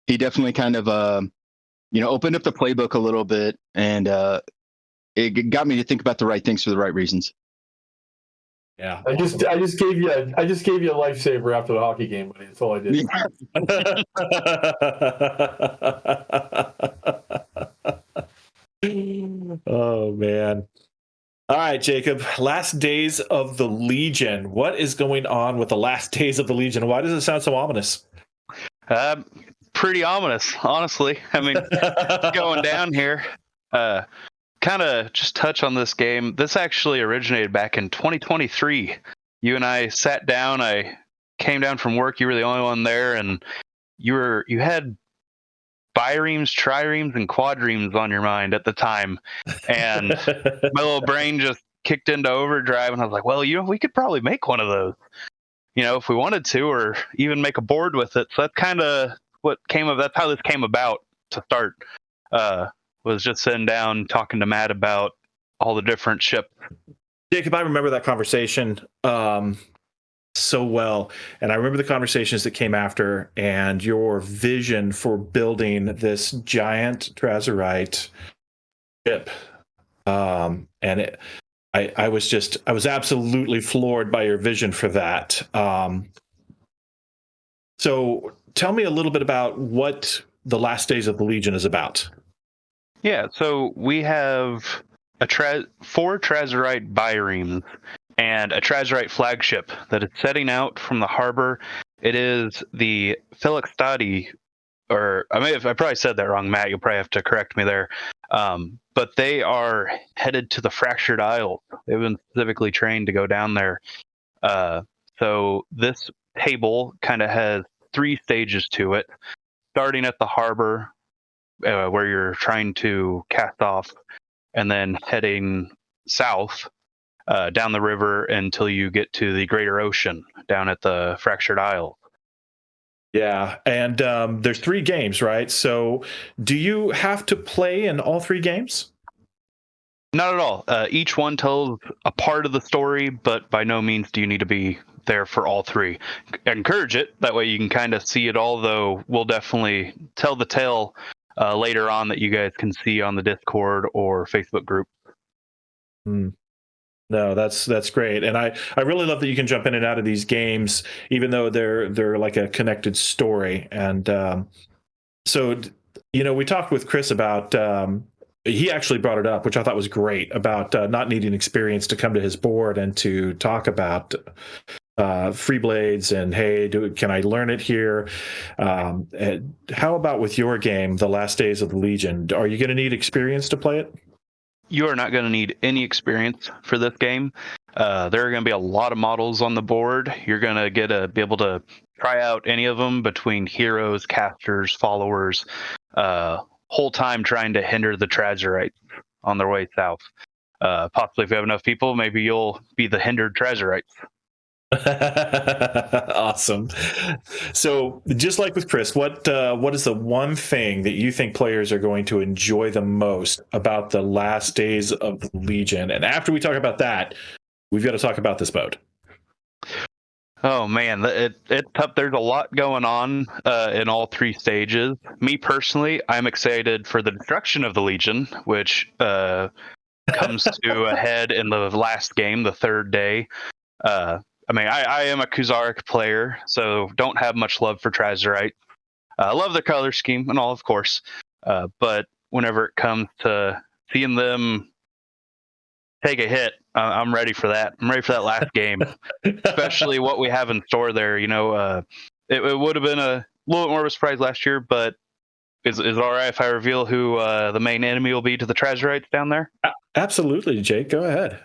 He definitely kind of opened up the playbook a little bit, and it got me to think about the right things for the right reasons. Yeah. I just gave you a lifesaver after the hockey game, buddy. That's all I did. Oh man. All right, Jacob. Last days of the Legion. What is going on with the last days of the Legion? Why does it sound so ominous? Pretty ominous, honestly. I mean, going down here. Kind of just touch on this game. This actually originated back in 2023. You and I sat down. I came down from work. You were the only one there, and you had biremes, triremes, and quadremes on your mind at the time. And my little brain just kicked into overdrive, and I was like, well, we could probably make one of those, if we wanted to, or even make a board with it. So that's kind of that's how this came about to start. Was just sitting down talking to Matt about all the different ships. Jacob, I remember that conversation so well. And I remember the conversations that came after and your vision for building this giant Trazerite ship. I was absolutely floored by your vision for that. So tell me a little bit about what the Last Days of the Legion is about. Yeah, so we have 4 Trazerite biremes and a Trazerite flagship that is setting out from the harbor. It is the Felixstadi, or I probably said that wrong, Matt. You'll probably have to correct me there. But they are headed to the Fractured Isles. They've been specifically trained to go down there. So this table kind of has 3 stages to it, starting at the harbor, where you're trying to cast off, and then heading south down the river until you get to the greater ocean down at the Fractured Isle. Yeah, and there's 3 games, right? So do you have to play in all 3 games? Not at all. Each one tells a part of the story, but by no means do you need to be there for all 3. Encourage it. That way you can kind of see it all, though we'll definitely tell the tale later on that you guys can see on the Discord or Facebook group. No, that's great, and I really love that you can jump in and out of these games, even though they're like a connected story. And so, we talked with Chris about. He actually brought it up, which I thought was great, about not needing experience to come to his board and to talk about free blades and, hey, can I learn it here? How about with your game, The Last Days of the Legion? Are you going to need experience to play it? You are not going to need any experience for this game. There are going to be a lot of models on the board. You're going to be able to try out any of them between heroes, casters, followers, whole time trying to hinder the Trazerites on their way south. Possibly if you have enough people, maybe you'll be the hindered Trazerites. Awesome. So, just like with Chris, what is the one thing that you think players are going to enjoy the most about the Last Days of the Legion? And after we talk about that, we've got to talk about this boat. Oh man, it's tough. There's a lot going on in all 3 stages. Me personally, I'm excited for the destruction of the Legion, which comes to a head in the last game, the 3rd day. I am a Kuzaric player, so don't have much love for Trazerite. I love their color scheme and all, of course. But whenever it comes to seeing them take a hit, I'm ready for that. I'm ready for that last game, especially what we have in store there. It would have been a little bit more of a surprise last year, but is it all right if I reveal who the main enemy will be to the Trazerites down there? Absolutely, Jake. Go ahead.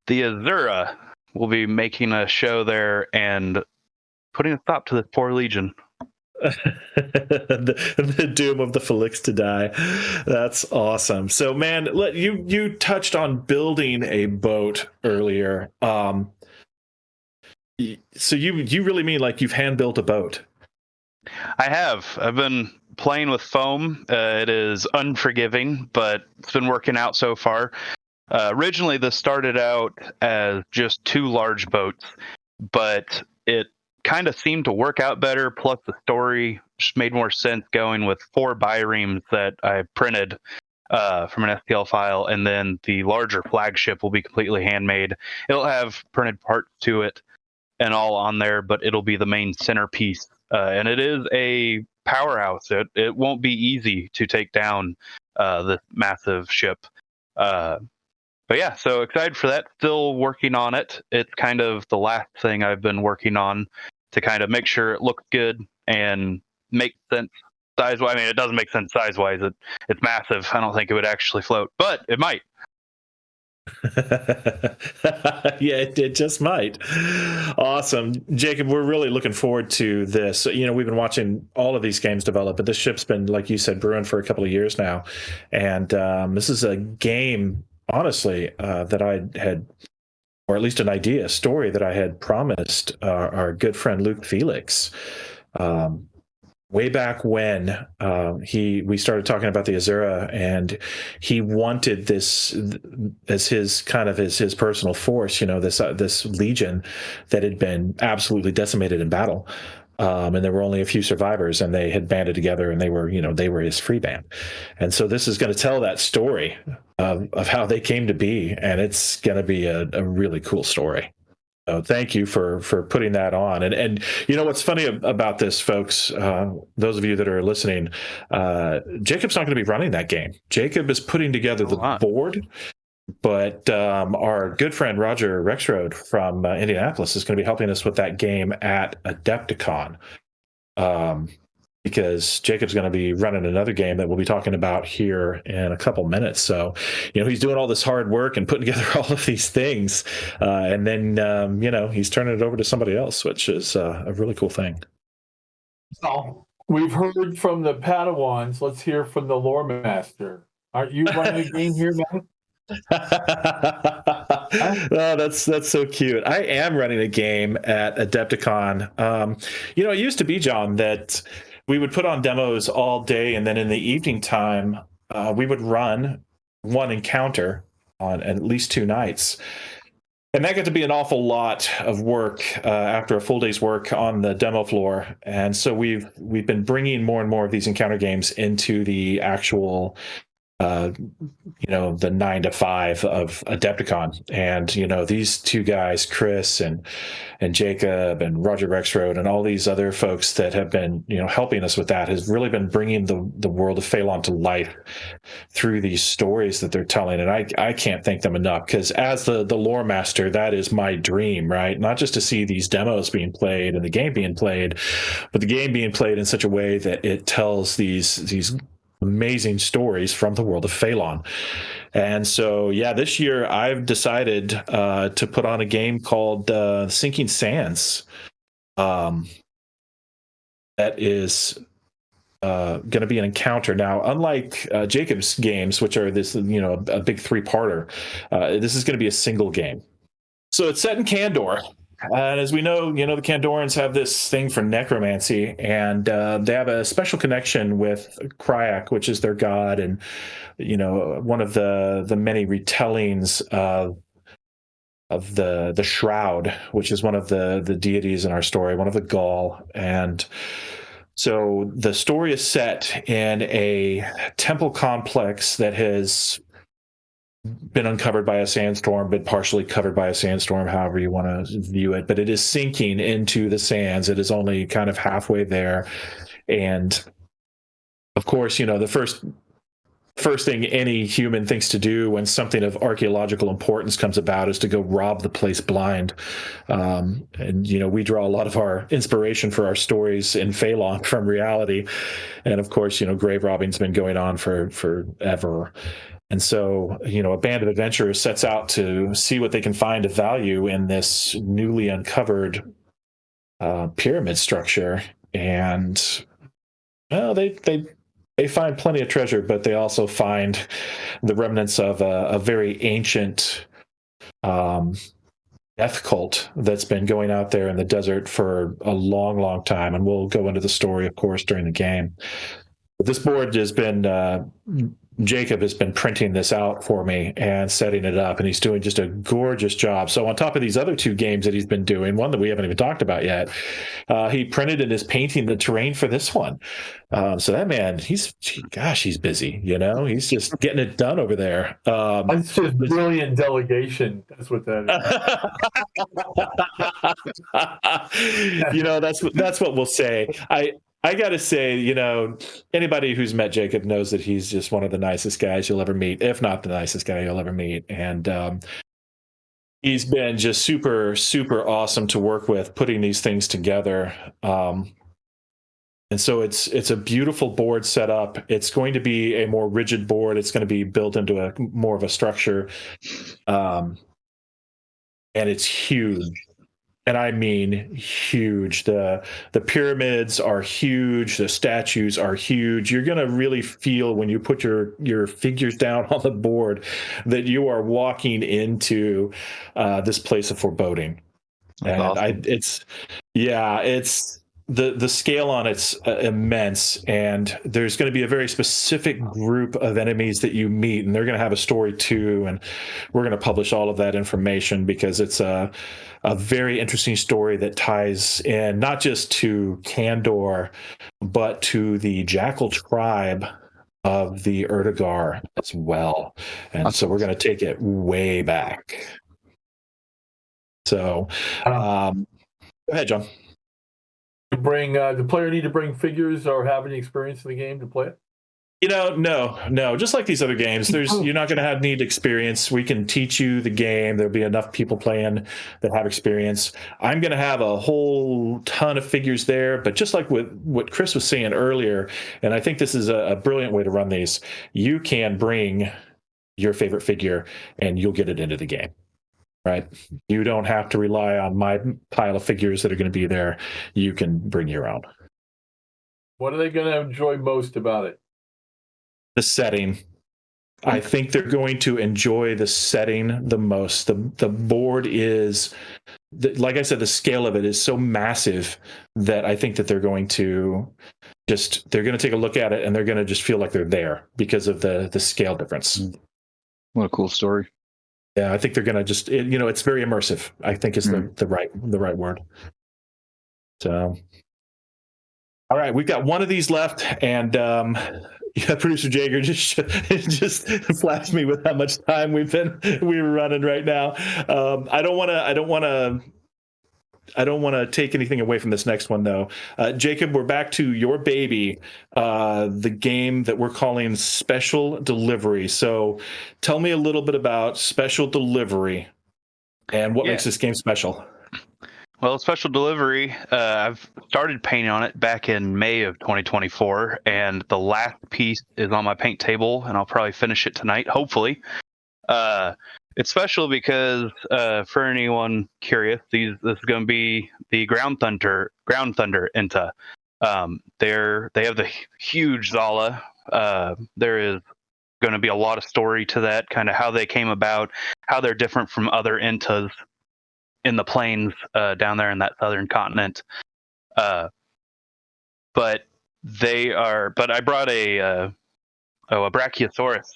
The Azura will be making a show there and putting a stop to this poor Legion. the doom of the Felix to die. That's awesome. So, man, you touched on building a boat earlier. So you really mean like you've hand built a boat? I have. I've been playing with foam. It is unforgiving, but it's been working out so far. Originally, this started out as just 2 large boats, but it kind of seemed to work out better. Plus, the story just made more sense going with 4 biremes that I printed from an STL file, and then the larger flagship will be completely handmade. It'll have printed parts to it and all on there, but it'll be the main centerpiece. And it is a powerhouse. It won't be easy to take down this massive ship. But yeah, so excited for that. Still working on it. It's kind of the last thing I've been working on to kind of make sure it looks good and makes sense size-wise. I mean, it doesn't make sense size-wise. It's massive. I don't think it would actually float, but it might. Yeah, it just might. Awesome. Jacob, we're really looking forward to this. You know, we've been watching all of these games develop, but this ship's been, like you said, brewing for a couple of years now. And this is a game, honestly, that I had, or at least an idea, a story that I had promised our good friend Luke Felix. Way back when we started talking about the Azura, and he wanted this as his personal force, you know, this legion that had been absolutely decimated in battle, and there were only a few survivors, and they had banded together, and they were his free band. And so this is going to tell that story of how they came to be, and it's going to be a really cool story. So thank you for putting that on. And you know what's funny about this, folks, those of you that are listening, Jacob's not going to be running that game. Jacob is putting together the board, but our good friend Roger Rexroad from Indianapolis is going to be helping us with that game at Adepticon. Because Jacob's going to be running another game that we'll be talking about here in a couple minutes. So, you know, he's doing all this hard work and putting together all of these things. And then, you know, he's turning it over to somebody else, which is a really cool thing. So we've heard from the Padawans. Let's hear from the lore master. Aren't you running a game here, Matt? Oh, that's so cute. I am running a game at Adepticon. You know, it used to be, John, that we would put on demos all day, and then in the evening time, we would run one encounter on at least 2 nights. And that got to be an awful lot of work after a full day's work on the demo floor. And so we've been bringing more and more of these encounter games into the actual you know, the 9 to 5 of Adepticon. And, you know, these two guys, Chris and Jacob and Roger Rexroad and all these other folks that have been, you know, helping us with that, has really been bringing the world of Phalon to life through these stories that they're telling. And I can't thank them enough, because as the lore master, that is my dream, right? Not just to see these demos being played and the game being played, but the game being played in such a way that it tells these amazing stories from the world of Phalon. And so, yeah, this year I've decided to put on a game called Sinking Sands. That is going to be an encounter. Now, unlike Jacob's games, which are this, you know, a big 3-parter, this is going to be a single game. So it's set in Kandor. And as we know, you know, the Kandorans have this thing for necromancy, and they have a special connection with Kryak, which is their god, and, you know, one of the many retellings of the Shroud, which is one of the deities in our story, one of the Gaul. And so the story is set in a temple complex that has been uncovered by a sandstorm, been partially covered by a sandstorm, however you want to view it, but it is sinking into the sands. It is only kind of halfway there. And of course, you know, the first thing any human thinks to do when something of archaeological importance comes about is to go rob the place blind. And, you know, we draw a lot of our inspiration for our stories in Phalon from reality. And of course, you know, grave robbing's been going on for forever. And so, you know, a band of adventurers sets out to see what they can find of value in this newly uncovered pyramid structure. And, well, they find plenty of treasure, but they also find the remnants of a very ancient death cult that's been going out there in the desert for a long, long time. And we'll go into the story, of course, during the game. But this board has been Jacob has been printing this out for me and setting it up, and he's doing just a gorgeous job. So on top of these other 2 games that he's been doing, one that we haven't even talked about yet, he printed and is painting the terrain for this one. So that man, he's busy. He's just getting it done over there. That's just brilliant delegation. That's what that is. That's what we'll say. I got to say, anybody who's met Jacob knows that he's just one of the nicest guys you'll ever meet, if not the nicest guy you'll ever meet. And he's been just super, super awesome to work with putting these things together. And so it's a beautiful board set up. It's going to be a more rigid board. It's going to be built into a more of a structure. And it's huge. And I mean huge. The pyramids are huge. The statues are huge. You're going to really feel when you put your figures down on the board that you are walking into this place of foreboding. That's And awesome. it's the scale on it's immense, and there's going to be a very specific group of enemies that you meet, and they're going to have a story too, and we're going to publish all of that information because it's a very interesting story that ties in not just to Kandor but to the Jackal tribe of the Erdogar as well. And so we're going to take it way back. So go ahead, John. The player need to bring figures or have any experience in the game to play it? No. Just like these other games, you're not going to need experience. We can teach you the game. There'll be enough people playing that have experience. I'm going to have a whole ton of figures there, but just like what Chris was saying earlier, and I think this is a brilliant way to run these, you can bring your favorite figure and you'll get it into the game. Right? You don't have to rely on my pile of figures that are going to be there. You can bring your own. What are they going to enjoy most about it? The setting. I think they're going to enjoy the setting the most. The board is, like I said, the scale of it is so massive that I think that they're going to take a look at it and they're going to just feel like they're there because of the scale difference. What a cool story. Yeah, I think they're going to just, it's very immersive, I think is the right word. So, all right, we've got one of these left, and producer Jager just flashed me with how much time we were running right now. I don't want to take anything away from this next one, though. Jacob, we're back to your baby, the game that we're calling Special Delivery. So tell me a little bit about Special Delivery and what makes this game special. Well, Special Delivery, I've started painting on it back in May of 2024, and the last piece is on my paint table, and I'll probably finish it tonight, hopefully. It's special because, for anyone curious, this is going to be the Ground Thunder Inta. They have the huge Zala. There is going to be a lot of story to that, kind of how they came about, how they're different from other Intas in the plains down there in that southern continent. But I brought a Brachiosaurus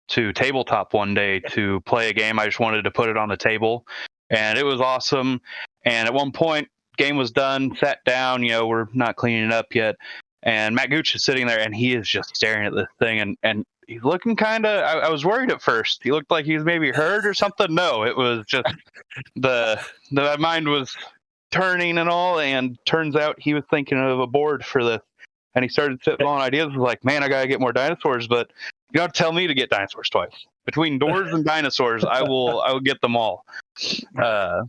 to tabletop one day to play a game. I just wanted to put it on the table, and it was awesome. And at one point, game was done, sat down, we're not cleaning it up yet, and Matt Gooch is sitting there, and he is just staring at this thing, and he's looking kind of, I was worried at first. He looked like he was maybe hurt or something. No, it was just the mind was turning and all, and turns out he was thinking of a board for this, and he started sitting on ideas. Was like, man, I gotta get more dinosaurs, but you don't tell me to get dinosaurs twice. Between doors and dinosaurs, I will get them all. So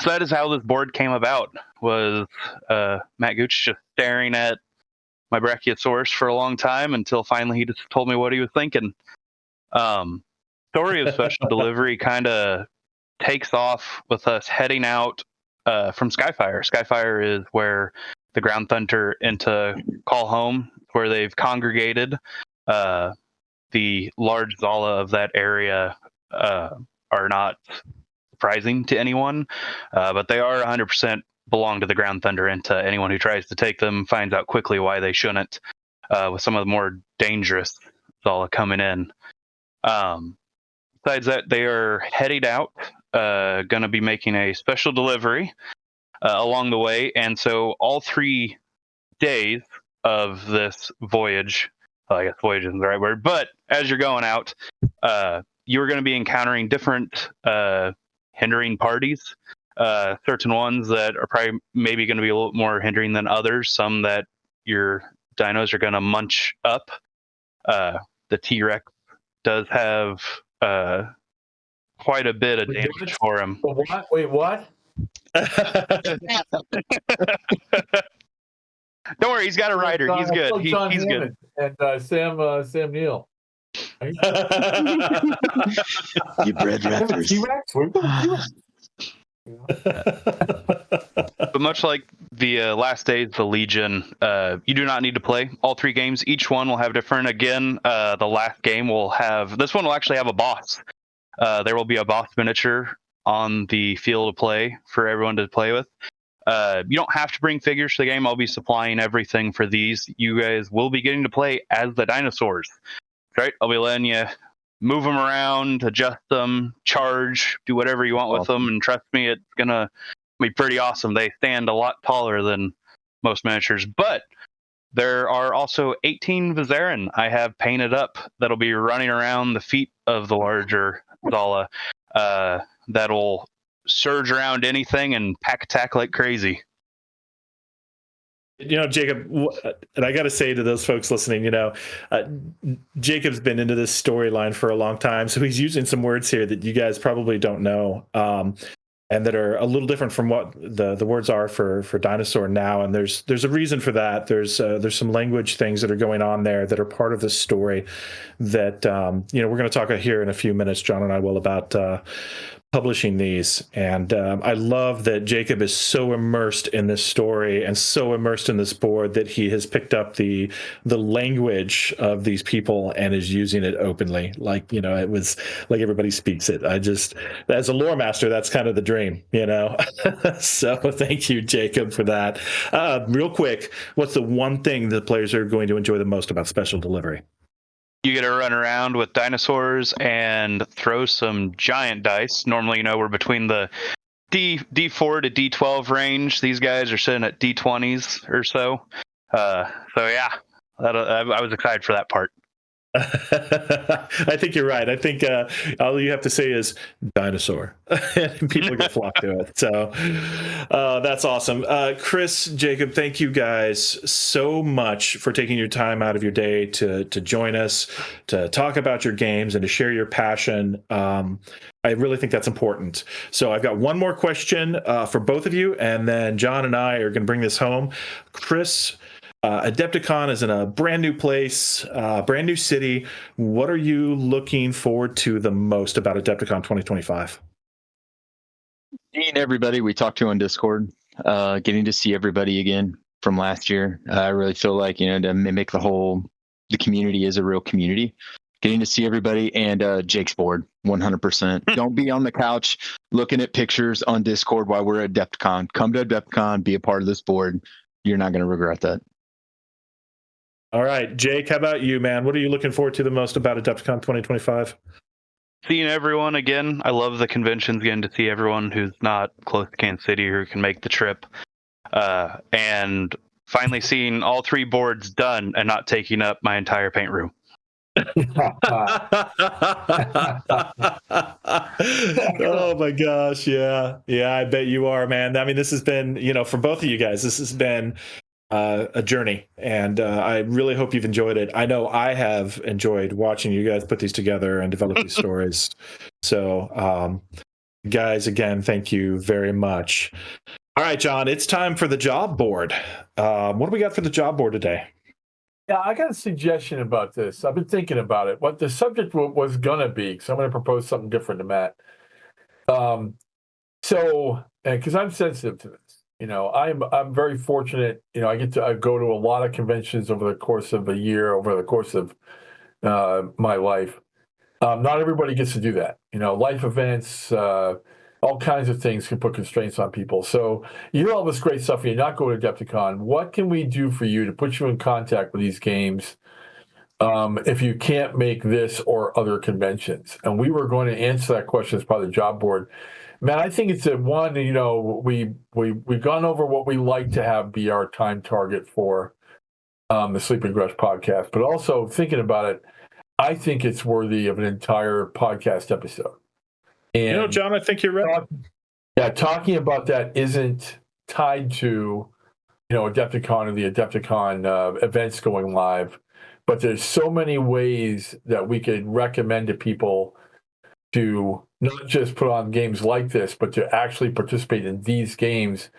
that is how this board came about. Was Matt Gooch just staring at my Brachiosaurus for a long time until finally he just told me what he was thinking. Story of Special Delivery kind of takes off with us heading out from Skyfire. Skyfire is where the Ground Thunder Inta call home, where they've congregated. The large Zala of that area are not surprising to anyone, but they are 100% belong to the Ground Thunder Inta. Anyone who tries to take them finds out quickly why they shouldn't, with some of the more dangerous Zala coming in. Besides that, they are heading out, going to be making a special delivery along the way. And so all 3 days of this voyage, I guess voyage isn't the right word, but as you're going out, you're going to be encountering different hindering parties, certain ones that are probably maybe going to be a little more hindering than others, some that your dinos are going to munch up. The T-Rex does have quite a bit of damage for him. What? Wait, what? Don't worry, he's got a rider. He's good. He's good. And Sam Neill. You bred raptors. T-Rex? We've got a T-Rex. But much like the last days, the Legion, you do not need to play all 3 games. Each one will have different. Again, the last game will have. This one will actually have a boss. There will be a boss miniature on the field of play for everyone to play with. You don't have to bring figures to the game. I'll be supplying everything for these. You guys will be getting to play as the dinosaurs. Right? I'll be letting you move them around, adjust them, charge, do whatever you want with them. And trust me, it's going to be pretty awesome. They stand a lot taller than most miniatures. But there are also 18 Vizerin I have painted up that'll be running around the feet of the larger Zala. That'll surge around anything and pack attack like crazy. Jacob, and I got to say to those folks listening, Jacob's been into this storyline for a long time, so he's using some words here that you guys probably don't know, and that are a little different from what the words are for dinosaur now. And there's a reason for that. There's some language things that are going on there that are part of this story that we're going to talk here in a few minutes. Jon and I will about publishing these, and I love that Jacob is so immersed in this story and so immersed in this board that he has picked up the language of these people and is using it openly, like it was like everybody speaks it. I just, as a lore master, that's kind of the dream, So thank you, Jacob, for that. Real quick, what's the one thing that players are going to enjoy the most about Special Delivery? You get to run around with dinosaurs and throw some giant dice. Normally, we're between the D4 to D12 range. These guys are sitting at D20s or so. So yeah, I was excited for that part. I think you're right. I think all you have to say is dinosaur, and people get flocked to it. So that's awesome. Chris, Jacob, thank you guys so much for taking your time out of your day to join us, to talk about your games, and to share your passion. I really think that's important. So I've got one more question for both of you, and then Jon and I are going to bring this home. Chris, Adepticon is in a brand new place, brand new city. What are you looking forward to the most about Adepticon 2025? Seeing everybody we talked to on Discord, getting to see everybody again from last year. I really feel like, to mimic the community is a real community. Getting to see everybody, and Jake's board, 100%. Don't be on the couch looking at pictures on Discord while we're at Adepticon. Come to Adepticon, be a part of this board. You're not going to regret that. All right, Jake, how about you, man? What are you looking forward to the most about Adepticon 2025? Seeing everyone again. I love the conventions, getting to see everyone who's not close to Kansas City who can make the trip. And finally seeing all 3 boards done and not taking up my entire paint room. Oh my gosh, yeah, I bet you are, man. I mean, this has been, for both of you guys, this has been a journey, and I really hope you've enjoyed it. I know I have enjoyed watching you guys put these together and develop these stories. So, guys, again, thank you very much. All right, Jon, it's time for the job board. What do we got for the job board today? Yeah, I got a suggestion about this. I've been thinking about it. What the subject was going to be, because I'm going to propose something different to Matt. Because I'm sensitive to this. I'm very fortunate. I get to go to a lot of conventions over the course of a year, over the course of my life. Not everybody gets to do that. Life events, all kinds of things can put constraints on people. So you do all this great stuff and you're not going to Adepticon. What can we do for you to put you in contact with these games if you can't make this or other conventions? And we were going to answer that question as part of the job board. Man, I think it's a one. You know, we've gone over what we like to have be our time target for the Sleeping Grush podcast, but also thinking about it, I think it's worthy of an entire podcast episode. And You know, John, I think you're right. talking about that isn't tied to, Adepticon or the Adepticon events going live, but there's so many ways that we could recommend to people to not just put on games like this, but to actually participate in these games,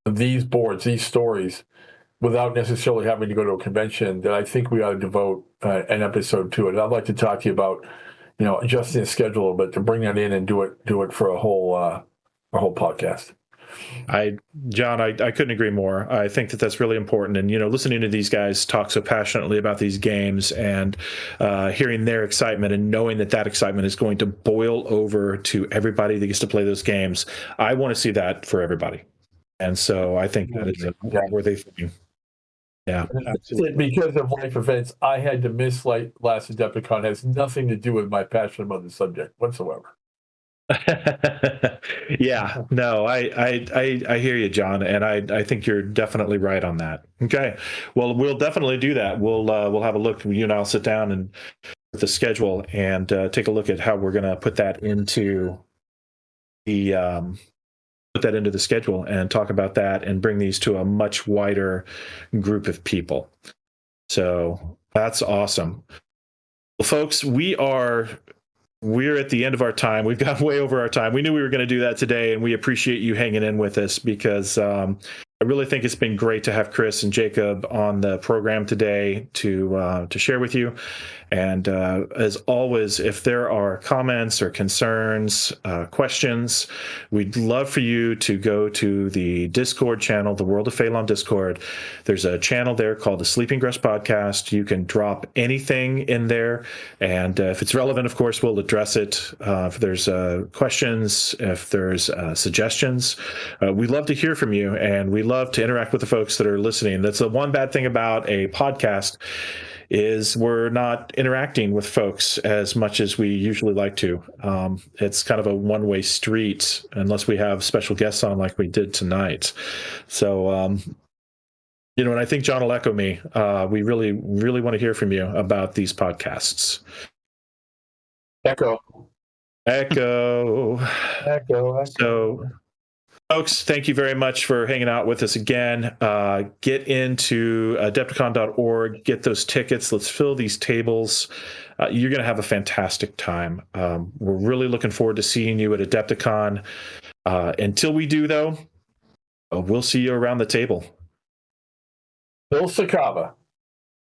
these boards, these stories, without necessarily having to go to a convention, that I think we ought to devote an episode to it. And I'd like to talk to you about, adjusting the schedule a little bit to bring that in and do it for a whole podcast. John, I couldn't agree more. I think that that's really important. And, listening to these guys talk so passionately about these games and hearing their excitement and knowing that excitement is going to boil over to everybody that gets to play those games, I want to see that for everybody. And so I think that it's a worthy thing. Yeah, absolutely. Because of life events, I had to miss last Adepticon. It has nothing to do with my passion about the subject whatsoever. Yeah, no, I hear you, John, and I think you're definitely right on that. Okay, well, we'll definitely do that. We'll have a look. You and I'll sit down and with the schedule and take a look at how we're going to put that into the schedule and talk about that and bring these to a much wider group of people. So that's awesome. Well, folks, we're at the end of our time. We've gone way over our time. We knew we were going to do that today, and we appreciate you hanging in with us because I really think it's been great to have Chris and Jacob on the program today to share with you. And as always, if there are comments or concerns, questions, we'd love for you to go to the Discord channel, the World of Phalon Discord. There's a channel there called the Sleeping Grush Podcast. You can drop anything in there. And if it's relevant, of course, we'll address it. If there's questions, if there's suggestions, we'd love to hear from you. And we love to interact with the folks that are listening. That's the one bad thing about a podcast is we're not interacting with folks as much as we usually like to. It's kind of a one-way street unless we have special guests on like we did tonight. So, and I think John will echo me. We really, really want to hear from you about these podcasts. Echo. So, folks, thank you very much for hanging out with us again. Get into Adepticon.org, get those tickets. Let's fill these tables. You're going to have a fantastic time. We're really looking forward to seeing you at Adepticon. Until we do, though, we'll see you around the table. Bill Sakava.